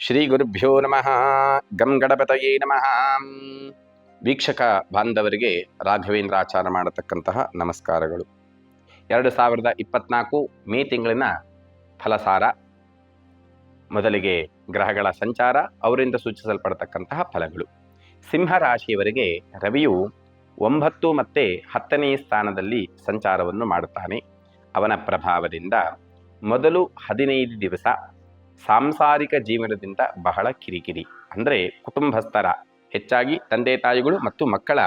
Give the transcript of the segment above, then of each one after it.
ಶ್ರೀ ಗುರುಭ್ಯೋ ನಮಃ. ಗಂ ಗಣಪತಯೇ ನಮಃ. ವೀಕ್ಷಕ ಬಾಂಧವರಿಗೆ ರಾಘವೇಂದ್ರಾಚಾರ ಮಾಡತಕ್ಕಂತಹ ನಮಸ್ಕಾರಗಳು. 2024 ಮೇ ತಿಂಗಳಿನ ಫಲಸಾರ. ಮೊದಲಿಗೆ ಗ್ರಹಗಳ ಸಂಚಾರ, ಅವರಿಂದ ಸೂಚಿಸಲ್ಪಡತಕ್ಕಂತಹ ಫಲಗಳು. ಸಿಂಹ ರಾಶಿಯವರಿಗೆ ರವಿಯು 9 ಮತ್ತು 10ನೇ ಸ್ಥಾನದಲ್ಲಿ ಸಂಚಾರವನ್ನು ಮಾಡುತ್ತಾನೆ. ಅವನ ಪ್ರಭಾವದಿಂದ ಮೊದಲು 15 ದಿವಸ ಸಾಂಸಾರಿಕ ಜೀವನದಿಂದ ಬಹಳ ಕಿರಿಕಿರಿ, ಅಂದರೆ ಕುಟುಂಬಸ್ಥರ, ಹೆಚ್ಚಾಗಿ ತಂದೆ ತಾಯಿಗಳು ಮತ್ತು ಮಕ್ಕಳ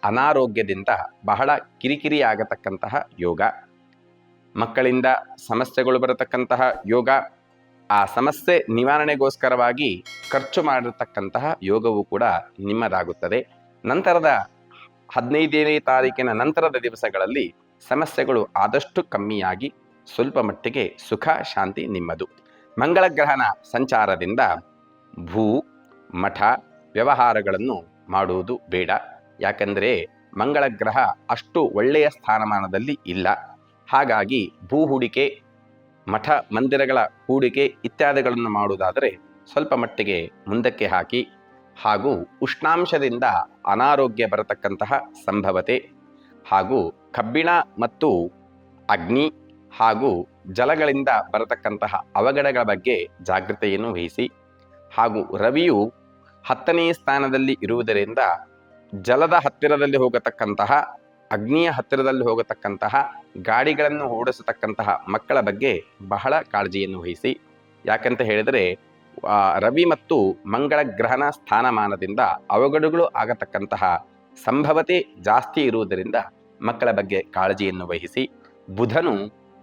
ಅನಾರೋಗ್ಯದಿಂದ ಬಹಳ ಕಿರಿಕಿರಿ ಆಗತಕ್ಕಂತಹ ಯೋಗ. ಮಕ್ಕಳಿಂದ ಸಮಸ್ಯೆಗಳು ಬರತಕ್ಕಂತಹ ಯೋಗ. ಆ ಸಮಸ್ಯೆ ನಿವಾರಣೆಗೋಸ್ಕರವಾಗಿ ಖರ್ಚು ಮಾಡಿರತಕ್ಕಂತಹ ಯೋಗವು ಕೂಡ ನಿಮ್ಮದಾಗುತ್ತದೆ. ನಂತರದ 15ನೇ ತಾರೀಕಿನ ನಂತರದ ದಿವಸಗಳಲ್ಲಿ ಸಮಸ್ಯೆಗಳು ಆದಷ್ಟು ಕಮ್ಮಿಯಾಗಿ ಸ್ವಲ್ಪ ಮಟ್ಟಿಗೆ ಸುಖ ಶಾಂತಿ ನಿಮ್ಮದು. ಮಂಗಳ ಗ್ರಹನ ಸಂಚಾರದಿಂದ ಭೂ ಮಠ ವ್ಯವಹಾರಗಳನ್ನು ಮಾಡುವುದು ಬೇಡ. ಯಾಕೆಂದರೆ ಮಂಗಳ ಗ್ರಹ ಅಷ್ಟು ಒಳ್ಳೆಯ ಸ್ಥಾನಮಾನದಲ್ಲಿ ಇಲ್ಲ. ಹಾಗಾಗಿ ಭೂ ಹೂಡಿಕೆ, ಮಠ ಮಂದಿರಗಳ ಹೂಡಿಕೆ ಇತ್ಯಾದಿಗಳನ್ನು ಮಾಡುವುದಾದರೆ ಸ್ವಲ್ಪ ಮಟ್ಟಿಗೆ ಮುಂದಕ್ಕೆ ಹಾಕಿ. ಹಾಗೂ ಉಷ್ಣಾಂಶದಿಂದ ಅನಾರೋಗ್ಯ ಬರತಕ್ಕಂತಹ ಸಂಭವತೆ, ಹಾಗೂ ಕಬ್ಬಿಣ ಮತ್ತು ಅಗ್ನಿ ಹಾಗೂ ಜಲಗಳಿಂದ ಬರತಕ್ಕಂತಹ ಅವಘಡಗಳ ಬಗ್ಗೆ ಜಾಗೃತೆಯನ್ನು ವಹಿಸಿ. ಹಾಗೂ ರವಿಯು 10ನೇ ಸ್ಥಾನದಲ್ಲಿ ಇರುವುದರಿಂದ ಜಲದ ಹತ್ತಿರದಲ್ಲಿ ಹೋಗತಕ್ಕಂತಹ, ಅಗ್ನಿಯ ಹತ್ತಿರದಲ್ಲಿ ಹೋಗತಕ್ಕಂತಹ, ಗಾಡಿಗಳನ್ನು ಓಡಿಸತಕ್ಕಂತಹ ಮಕ್ಕಳ ಬಗ್ಗೆ ಬಹಳ ಕಾಳಜಿಯನ್ನು ವಹಿಸಿ. ಯಾಕಂತ ಹೇಳಿದರೆ ರವಿ ಮತ್ತು ಮಂಗಳ ಗ್ರಹಣ ಸ್ಥಾನಮಾನದಿಂದ ಅವಘಡಗಳು ಆಗತಕ್ಕಂತಹ ಸಂಭವತೆ ಜಾಸ್ತಿ ಇರುವುದರಿಂದ ಮಕ್ಕಳ ಬಗ್ಗೆ ಕಾಳಜಿಯನ್ನು ವಹಿಸಿ. ಬುಧನು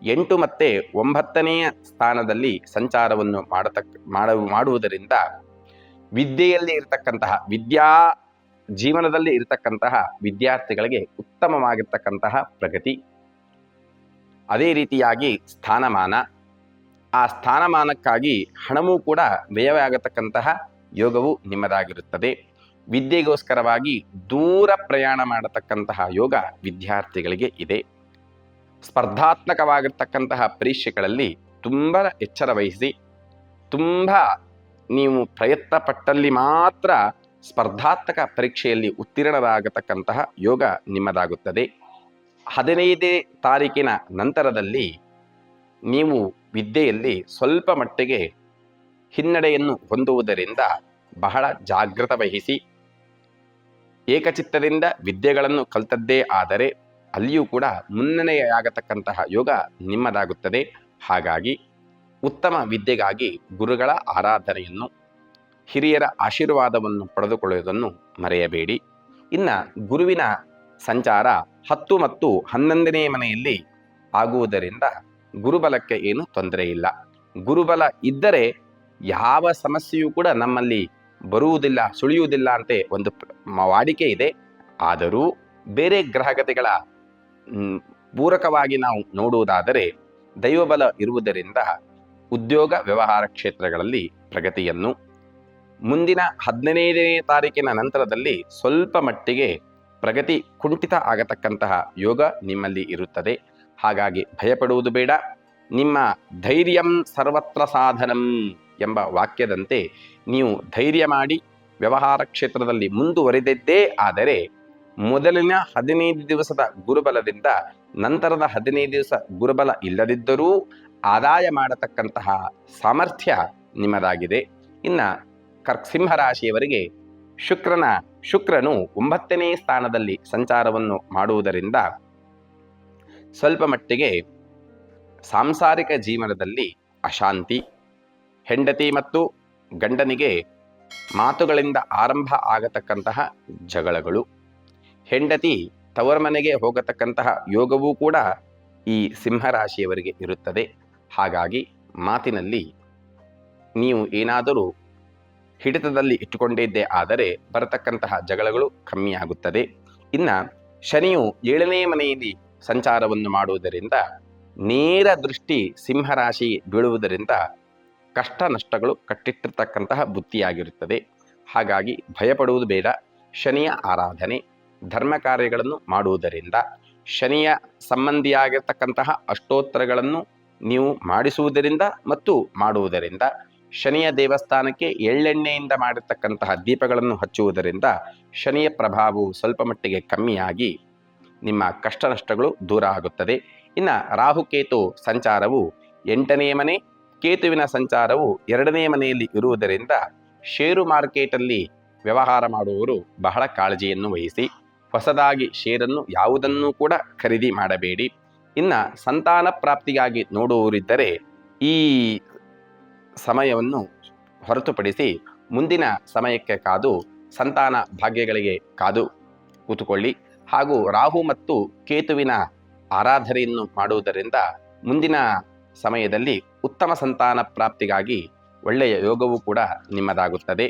8 ಮತ್ತು 9ನೇ ಸ್ಥಾನದಲ್ಲಿ ಸಂಚಾರವನ್ನು ಮಾಡುವುದರಿಂದ ವಿದ್ಯೆಯಲ್ಲಿ ಇರತಕ್ಕಂತಹ, ಜೀವನದಲ್ಲಿ ಇರತಕ್ಕಂತಹ ವಿದ್ಯಾರ್ಥಿಗಳಿಗೆ ಉತ್ತಮವಾಗಿರ್ತಕ್ಕಂತಹ ಪ್ರಗತಿ. ಅದೇ ರೀತಿಯಾಗಿ ಸ್ಥಾನಮಾನ, ಆ ಸ್ಥಾನಮಾನಕ್ಕಾಗಿ ಹಣವೂ ಕೂಡ ವ್ಯಯವಾಗತಕ್ಕಂತಹ ಯೋಗವು ನಿಮ್ಮದಾಗಿರುತ್ತದೆ. ವಿದ್ಯೆಗೋಸ್ಕರವಾಗಿ ದೂರ ಪ್ರಯಾಣ ಮಾಡತಕ್ಕಂತಹ ಯೋಗ ವಿದ್ಯಾರ್ಥಿಗಳಿಗೆ ಇದೆ. ಸ್ಪರ್ಧಾತ್ಮಕವಾಗಿರ್ತಕ್ಕಂತಹ ಪರೀಕ್ಷೆಗಳಲ್ಲಿ ತುಂಬ ಎಚ್ಚರ ವಹಿಸಿ, ತುಂಬ ನೀವು ಪ್ರಯತ್ನ ಪಟ್ಟಲ್ಲಿ ಮಾತ್ರ ಸ್ಪರ್ಧಾತ್ಮಕ ಪರೀಕ್ಷೆಯಲ್ಲಿ ಉತ್ತೀರ್ಣರಾಗತಕ್ಕಂತಹ ಯೋಗ ನಿಮ್ಮದಾಗುತ್ತದೆ. 15ನೇ ತಾರೀಕಿನ ನಂತರದಲ್ಲಿ ನೀವು ವಿದ್ಯೆಯಲ್ಲಿ ಸ್ವಲ್ಪ ಮಟ್ಟಿಗೆ ಹಿನ್ನಡೆಯನ್ನು ಹೊಂದುವುದರಿಂದ ಬಹಳ ಜಾಗೃತ ವಹಿಸಿ. ಏಕಚಿತ್ತದಿಂದ ವಿದ್ಯೆಗಳನ್ನು ಕಲಿತದ್ದೇ ಆದರೆ ಅಲ್ಲಿಯೂ ಕೂಡ ಮುನ್ನಡೆಯಾಗತಕ್ಕಂತಹ ಯೋಗ ನಿಮ್ಮದಾಗುತ್ತದೆ. ಹಾಗಾಗಿ ಉತ್ತಮ ವಿದ್ಯೆಗಾಗಿ ಗುರುಗಳ ಆರಾಧನೆಯನ್ನು, ಹಿರಿಯರ ಆಶೀರ್ವಾದವನ್ನು ಪಡೆದುಕೊಳ್ಳುವುದನ್ನು ಮರೆಯಬೇಡಿ. ಇನ್ನು ಗುರುವಿನ ಸಂಚಾರ 10 ಮತ್ತು 11ನೇ ಮನೆಯಲ್ಲಿ ಆಗುವುದರಿಂದ ಗುರುಬಲಕ್ಕೆ ಏನು ತೊಂದರೆ ಇಲ್ಲ. ಗುರುಬಲ ಇದ್ದರೆ ಯಾವ ಸಮಸ್ಯೆಯೂ ಕೂಡ ನಮ್ಮಲ್ಲಿ ಬರುವುದಿಲ್ಲ, ಸುಳಿಯುವುದಿಲ್ಲ ಅಂತೆ ಒಂದು ವಾಡಿಕೆ ಇದೆ. ಆದರೂ ಬೇರೆ ಗ್ರಹಗತಿಗಳ ಪೂರಕವಾಗಿ ನಾವು ನೋಡುವುದಾದರೆ ದೈವಬಲ ಇರುವುದರಿಂದ ಉದ್ಯೋಗ ವ್ಯವಹಾರ ಕ್ಷೇತ್ರಗಳಲ್ಲಿ ಪ್ರಗತಿಯನ್ನು, ಮುಂದಿನ 15ನೇ ತಾರೀಕಿನ ನಂತರದಲ್ಲಿ ಸ್ವಲ್ಪ ಮಟ್ಟಿಗೆ ಪ್ರಗತಿ ಕುಂಠಿತ ಆಗತಕ್ಕಂತಹ ಯೋಗ ನಿಮ್ಮಲ್ಲಿ ಇರುತ್ತದೆ. ಹಾಗಾಗಿ ಭಯಪಡುವುದು ಬೇಡ. ನಿಮ್ಮ ಧೈರ್ಯಂ ಸರ್ವತ್ರ ಸಾಧನಂ ಎಂಬ ವಾಕ್ಯದಂತೆ ನೀವು ಧೈರ್ಯ ಮಾಡಿ ವ್ಯವಹಾರ ಕ್ಷೇತ್ರದಲ್ಲಿ ಮುಂದುವರೆದಿದ್ದೇ ಆದರೆ ಮೊದಲಿನ 15 ದಿವಸದ ಗುರುಬಲದಿಂದ ನಂತರದ 15 ದಿವಸ ಗುರುಬಲ ಇಲ್ಲದಿದ್ದರೂ ಆದಾಯ ಮಾಡತಕ್ಕಂತಹ ಸಾಮರ್ಥ್ಯ ನಿಮ್ಮದಾಗಿದೆ. ಇನ್ನು ಸಿಂಹರಾಶಿಯವರಿಗೆ ಶುಕ್ರನು 9ನೇ ಸ್ಥಾನದಲ್ಲಿ ಸಂಚಾರವನ್ನು ಮಾಡುವುದರಿಂದ ಸ್ವಲ್ಪ ಮಟ್ಟಿಗೆ ಸಾಂಸಾರಿಕ ಜೀವನದಲ್ಲಿ ಅಶಾಂತಿ, ಹೆಂಡತಿ ಮತ್ತು ಗಂಡನಿಗೆ ಮಾತುಗಳಿಂದ ಆರಂಭ ಆಗತಕ್ಕಂತಹ ಜಗಳಗಳು, ಹೆಂಡತಿ ತವರ ಮನೆಗೆ ಹೋಗತಕ್ಕಂತಹ ಯೋಗವೂ ಕೂಡ ಈ ಸಿಂಹರಾಶಿಯವರಿಗೆ ಇರುತ್ತದೆ. ಹಾಗಾಗಿ ಮಾತಿನಲ್ಲಿ ನೀವು ಏನಾದರೂ ಹಿಡಿತದಲ್ಲಿ ಇಟ್ಟುಕೊಂಡಿದ್ದೇ ಆದರೆ ಬರತಕ್ಕಂತಹ ಜಗಳಗಳು ಕಮ್ಮಿಯಾಗುತ್ತದೆ. ಇನ್ನು ಶನಿಯು 7ನೇ ಮನೆಯಲ್ಲಿ ಸಂಚಾರವನ್ನು ಮಾಡುವುದರಿಂದ ನೇರ ದೃಷ್ಟಿ ಸಿಂಹರಾಶಿ ಬೀಳುವುದರಿಂದ ಕಷ್ಟ ನಷ್ಟಗಳು ಕಟ್ಟಿಟ್ಟಿರ್ತಕ್ಕಂತಹ ಬುದ್ಧಿಯಾಗಿರುತ್ತದೆ. ಹಾಗಾಗಿ ಭಯಪಡುವುದು ಬೇಡ. ಶನಿಯ ಆರಾಧನೆ, ಧರ್ಮ ಕಾರ್ಯಗಳನ್ನು ಮಾಡುವುದರಿಂದ, ಶನಿಯ ಸಂಬಂಧಿಯಾಗಿರ್ತಕ್ಕಂತಹ ಅಷ್ಟೋತ್ತರಗಳನ್ನು ನೀವು ಮಾಡಿಸುವುದರಿಂದ ಮತ್ತು ಮಾಡುವುದರಿಂದ ಶನಿಯ ದೇವಸ್ಥಾನಕ್ಕೆ ಎಳ್ಳೆಣ್ಣೆಯಿಂದ ಮಾಡಿರ್ತಕ್ಕಂತಹ ದೀಪಗಳನ್ನು ಹಚ್ಚುವುದರಿಂದ ಶನಿಯ ಪ್ರಭಾವವು ಸ್ವಲ್ಪ ಮಟ್ಟಿಗೆ ಕಮ್ಮಿಯಾಗಿ ನಿಮ್ಮ ಕಷ್ಟ ನಷ್ಟಗಳು ದೂರ ಆಗುತ್ತದೆ. ಇನ್ನು ರಾಹುಕೇತು ಸಂಚಾರವು 8ನೇ ಮನೆ, ಕೇತುವಿನ ಸಂಚಾರವು 2ನೇ ಮನೆಯಲ್ಲಿ ಇರುವುದರಿಂದ ಷೇರು ಮಾರ್ಕೆಟಲ್ಲಿ ವ್ಯವಹಾರ ಮಾಡುವವರು ಬಹಳ ಕಾಳಜಿಯನ್ನು ವಹಿಸಿ. ಹೊಸದಾಗಿ ಷೇರನ್ನು ಯಾವುದನ್ನೂ ಕೂಡ ಖರೀದಿ ಮಾಡಬೇಡಿ. ಇನ್ನು ಸಂತಾನ ಪ್ರಾಪ್ತಿಗಾಗಿ ನೋಡುವವರಿದ್ದರೆ ಈ ಸಮಯವನ್ನು ಹೊರತುಪಡಿಸಿ ಮುಂದಿನ ಸಮಯಕ್ಕೆ ಕಾದು ಸಂತಾನ ಭಾಗ್ಯಗಳಿಗೆ ಕಾದು ಕೂತುಕೊಳ್ಳಿ. ಹಾಗೂ ರಾಹು ಮತ್ತು ಕೇತುವಿನ ಆರಾಧನೆಯನ್ನು ಮಾಡುವುದರಿಂದ ಮುಂದಿನ ಸಮಯದಲ್ಲಿ ಉತ್ತಮ ಸಂತಾನ ಪ್ರಾಪ್ತಿಗಾಗಿ ಒಳ್ಳೆಯ ಯೋಗವೂ ಕೂಡ ನಿಮ್ಮದಾಗುತ್ತದೆ.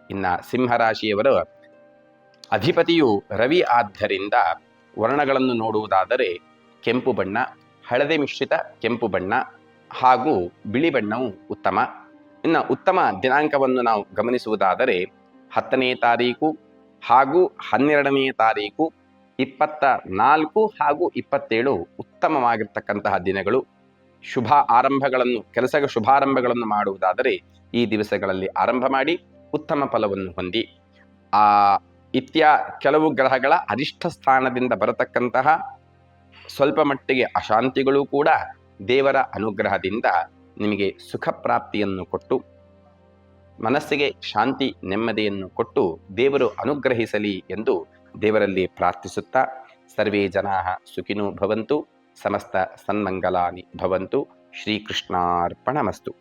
ಇನ್ನು ಸಿಂಹರಾಶಿಯವರ ಅಧಿಪತಿಯು ರವಿ ಆದ್ದರಿಂದ ವರ್ಣಗಳನ್ನು ನೋಡುವುದಾದರೆ ಕೆಂಪು ಬಣ್ಣ, ಹಳದಿ ಮಿಶ್ರಿತ ಕೆಂಪು ಬಣ್ಣ ಹಾಗೂ ಬಿಳಿ ಬಣ್ಣವು ಉತ್ತಮ. ಇನ್ನು ಉತ್ತಮ ದಿನಾಂಕವನ್ನು ನಾವು ಗಮನಿಸುವುದಾದರೆ 10ನೇ ತಾರೀಕು ಹಾಗೂ 12ನೇ ತಾರೀಕು, 24 ಹಾಗೂ 27 ಉತ್ತಮವಾಗಿರ್ತಕ್ಕಂತಹ ದಿನಗಳು. ಶುಭ ಆರಂಭಗಳನ್ನು, ಶುಭಾರಂಭಗಳನ್ನು ಮಾಡುವುದಾದರೆ ಈ ದಿವಸಗಳಲ್ಲಿ ಆರಂಭ ಮಾಡಿ ಉತ್ತಮ ಫಲವನ್ನು ಹೊಂದಿ. ಕೆಲವು ಗ್ರಹಗಳ ಅರಿಷ್ಟ ಸ್ಥಾನದಿಂದ ಬರತಕ್ಕಂತಹ ಸ್ವಲ್ಪ ಮಟ್ಟಿಗೆ ಅಶಾಂತಿಗಳು ಕೂಡ ದೇವರ ಅನುಗ್ರಹದಿಂದ ನಿಮಗೆ ಸುಖ ಪ್ರಾಪ್ತಿಯನ್ನು ಕೊಟ್ಟು ಮನಸ್ಸಿಗೆ ಶಾಂತಿ ನೆಮ್ಮದಿಯನ್ನು ಕೊಟ್ಟು ದೇವರು ಅನುಗ್ರಹಿಸಲಿ ಎಂದು ದೇವರಲ್ಲಿ ಪ್ರಾರ್ಥಿಸುತ್ತಾ, ಸರ್ವೇ ಜನಾಃ ಸುಖಿನೋ ಭವಂತು, ಸಮಸ್ತ ಸನ್ಮಂಗಲಾನಿ ಭವಂತು. ಶ್ರೀಕೃಷ್ಣಾರ್ಪಣಮಸ್ತು.